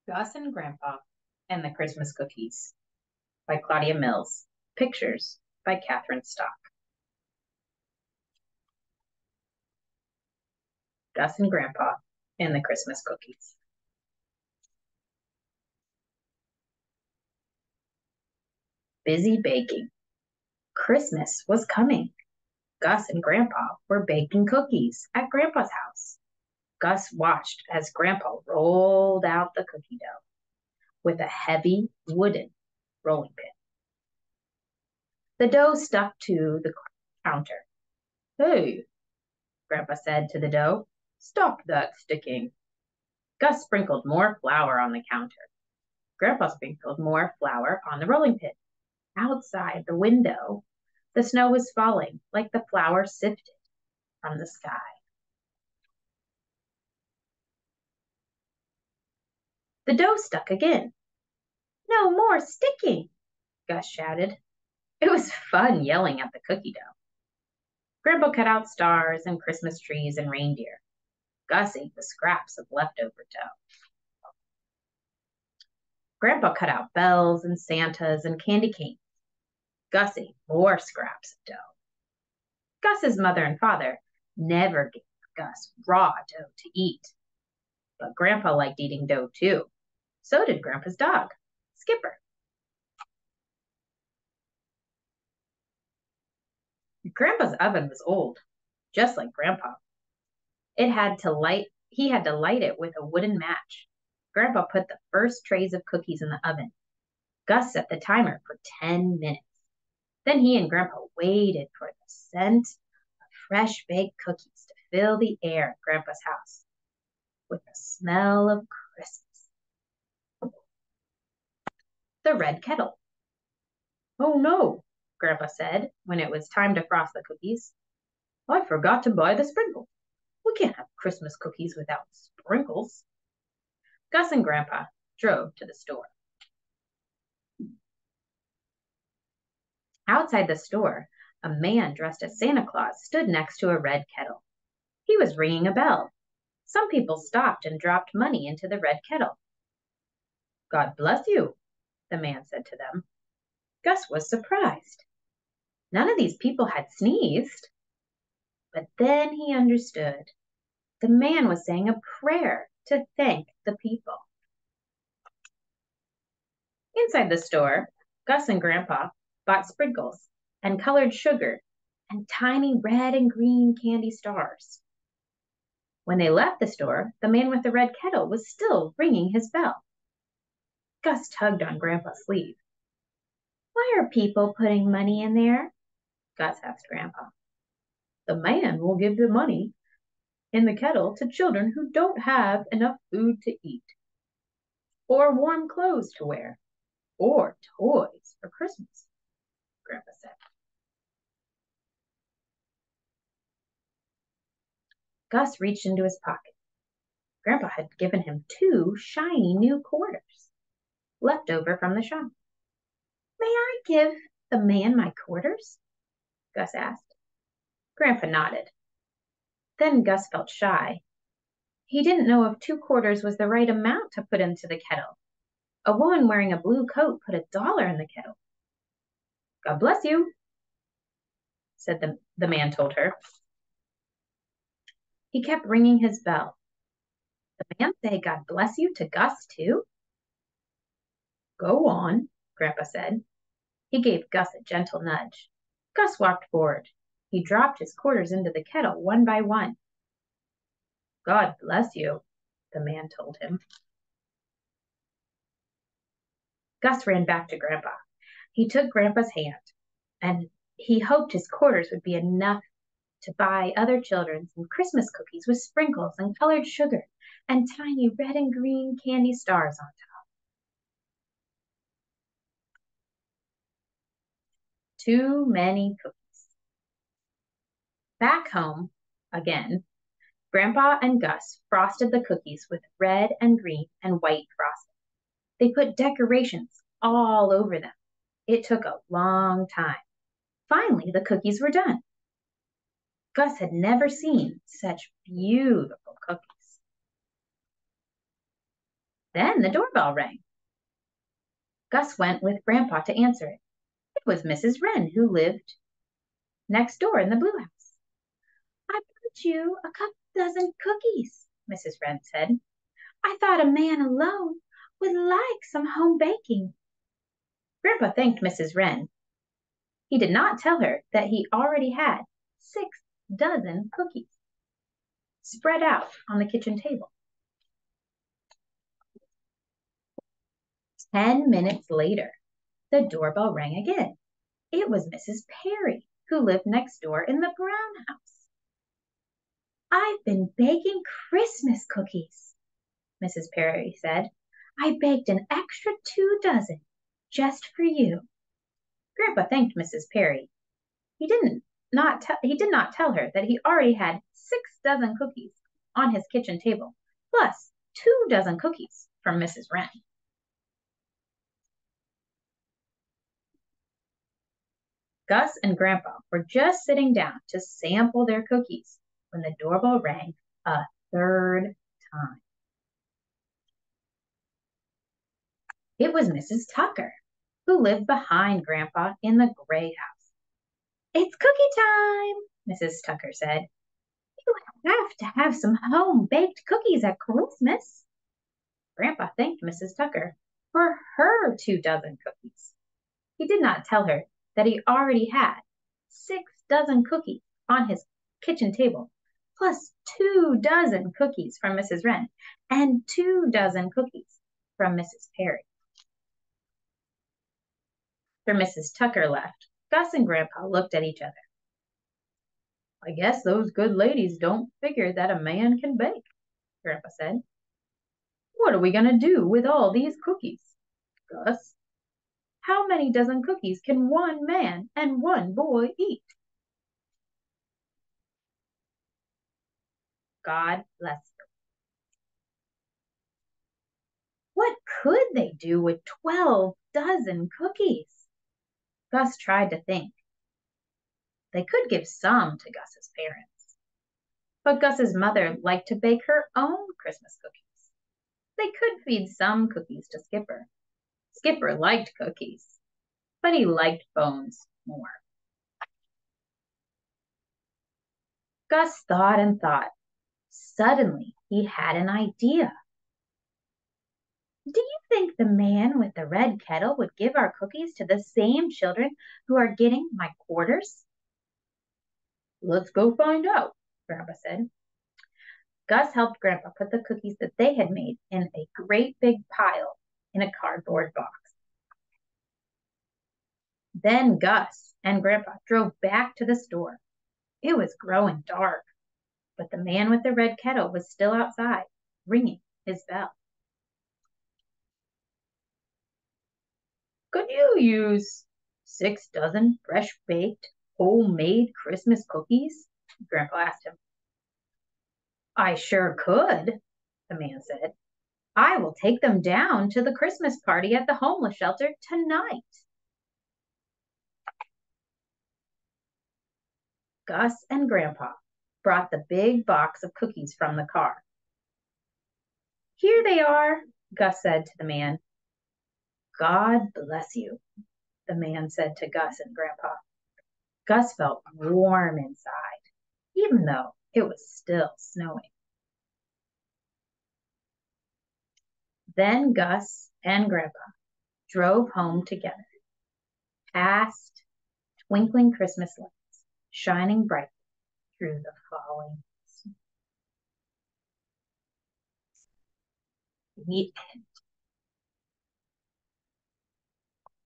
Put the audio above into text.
Gus and Grandpa and the Christmas Cookies by Claudia Mills. Pictures by Catherine Stock. Gus and Grandpa and the Christmas Cookies. Busy baking. Christmas was coming. Gus and Grandpa were baking cookies at Grandpa's house. Gus watched as Grandpa rolled out the cookie dough with a heavy wooden rolling pin. The dough stuck to the counter. "Hey," Grandpa said to the dough, "stop that sticking." Gus sprinkled more flour on the counter. Grandpa sprinkled more flour on the rolling pin. Outside the window, the snow was falling like the flour sifted from the sky. The dough stuck again. "No more sticking," Gus shouted. It was fun yelling at the cookie dough. Grandpa cut out stars and Christmas trees and reindeer. Gus ate the scraps of leftover dough. Grandpa cut out bells and Santas and candy canes. Gus ate more scraps of dough. Gus's mother and father never gave Gus raw dough to eat. But Grandpa liked eating dough too. So did Grandpa's dog, Skipper. Grandpa's oven was old, just like Grandpa. He had to light it with a wooden match. Grandpa put the first trays of cookies in the oven. Gus set the timer for 10 minutes. Then he and Grandpa waited for the scent of fresh baked cookies to fill the air at Grandpa's house with the smell of Christmas. The red kettle. "Oh no," Grandpa said when it was time to frost the cookies. "I forgot to buy the sprinkles. We can't have Christmas cookies without sprinkles." Gus and Grandpa drove to the store. Outside the store, a man dressed as Santa Claus stood next to a red kettle. He was ringing a bell. Some people stopped and dropped money into the red kettle. "God bless you," the man said to them. Gus was surprised. None of these people had sneezed. But then he understood. The man was saying a prayer to thank the people. Inside the store, Gus and Grandpa bought sprinkles and colored sugar and tiny red and green candy stars. When they left the store, the man with the red kettle was still ringing his bell. Gus tugged on Grandpa's sleeve. "Why are people putting money in there?" Gus asked Grandpa. "The man will give the money in the kettle to children who don't have enough food to eat, or warm clothes to wear, or toys for Christmas," Grandpa said. Gus reached into his pocket. Grandpa had given him 2 shiny new quarters, left over from the shop. "May I give the man my quarters?" Gus asked. Grandpa nodded. Then Gus felt shy. He didn't know if 2 quarters was the right amount to put into the kettle. A woman wearing a blue coat put $1 in the kettle. "God bless you," said the man told her. He kept ringing his bell. The man say "God bless you" to Gus too? "Go on," Grandpa said. He gave Gus a gentle nudge. Gus walked forward. He dropped his quarters into the kettle one by one. "God bless you," the man told him. Gus ran back to Grandpa. He took Grandpa's hand, and he hoped his quarters would be enough to buy other children some Christmas cookies with sprinkles and colored sugar and tiny red and green candy stars on top. Too many cookies. Back home, again, Grandpa and Gus frosted the cookies with red and green and white frosting. They put decorations all over them. It took a long time. Finally, the cookies were done. Gus had never seen such beautiful cookies. Then the doorbell rang. Gus went with Grandpa to answer it. It was Mrs. Wren, who lived next door in the blue house. I brought you a couple dozen cookies, Mrs. Wren said. I thought a man alone would like some home baking. Grandpa thanked Mrs. Wren. He did not tell her that he already had 6 dozen cookies spread out on the kitchen table. 10 minutes later, the doorbell rang again. It was Mrs. Perry, who lived next door in the brown house. I've been baking Christmas cookies, Mrs. Perry said. I baked an extra 2 dozen just for you. Grandpa thanked Mrs. Perry. He did not tell her that he already had 6 dozen cookies on his kitchen table, plus 2 dozen cookies from Mrs. Wren. Gus and Grandpa were just sitting down to sample their cookies when the doorbell rang a third time. It was Mrs. Tucker, who lived behind Grandpa in the gray house. It's cookie time, Mrs. Tucker said. You have to have some home-baked cookies at Christmas. Grandpa thanked Mrs. Tucker for her 2 dozen cookies. He did not tell her that he already had 6 dozen cookies on his kitchen table, plus 2 dozen cookies from Mrs. Wren and 2 dozen cookies from Mrs. Perry. After Mrs. Tucker left, Gus and Grandpa looked at each other. I guess those good ladies don't figure that a man can bake, Grandpa said. What are we going to do with all these cookies, Gus? How many dozen cookies can one man and one boy eat? God bless you. What could they do with 12 dozen cookies? Gus tried to think. They could give some to Gus's parents. But Gus's mother liked to bake her own Christmas cookies. They could feed some cookies to Skipper. Skipper liked cookies, but he liked bones more. Gus thought and thought. Suddenly, he had an idea. Do you think the man with the red kettle would give our cookies to the same children who are getting my quarters? Let's go find out, Grandpa said. Gus helped Grandpa put the cookies that they had made in a great big pile in a cardboard box. Then Gus and Grandpa drove back to the store. It was growing dark, but the man with the red kettle was still outside, ringing his bell. Could you use 6 dozen fresh-baked, homemade Christmas cookies? Grandpa asked him. I sure could, the man said. I will take them down to the Christmas party at the homeless shelter tonight. Gus and Grandpa brought the big box of cookies from the car. Here they are, Gus said to the man. God bless you, the man said to Gus and Grandpa. Gus felt warm inside, even though it was still snowing. Then Gus and Grandpa drove home together, past twinkling Christmas lights shining brightly through the falling snow. The end.